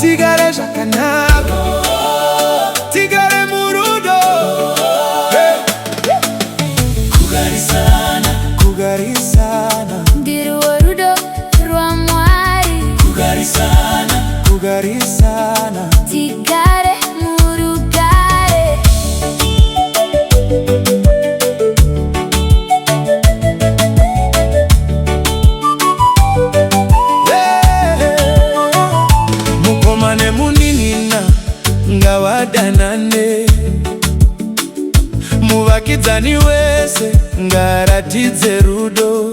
Tigare jakanako, tigare murudo. Kugarisana, Kugarisana, ndiru orudo rwa mwari. Kugarisana, Kugarisana, Tigare murugare. mukomane muninina ngawadanane, muvakidzani wese ngaratidze rudo.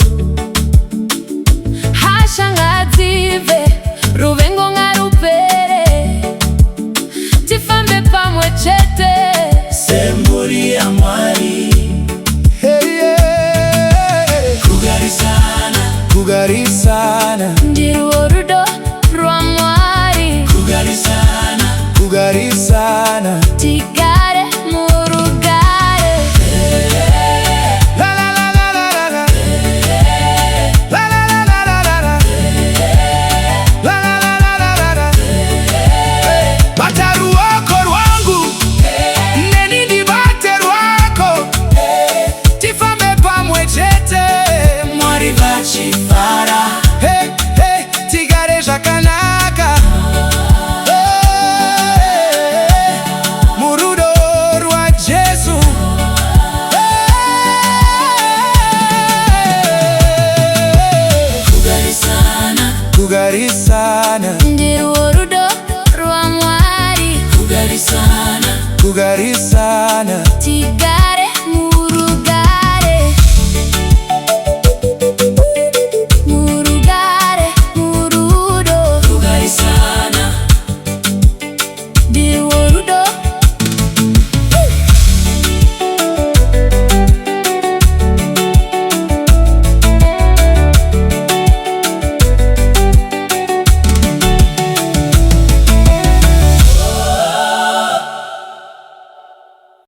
Hasha ngadzive, ruvengo ngarupere, tifambe pamwe chete semburi ya mwari. Hey, yeah. Kugarisana, Kugarisana, ndiru orudo rwa mwari. Kugarisana, Kugarisana, Tigare murugare. la la la la la la la, la la la la la la la, la la la la la la la. Bata ruoko rwangu, neni ndi bate rwako, tifambe pamwe chete mwari vachifara. Hey, hey, tigare zvakanaka. Hey, murudo rwa Jesu. Hey, Kugarisana, Kugarisana, Ndiru orudo rwa mwari. Kugarisana, Kugarisana.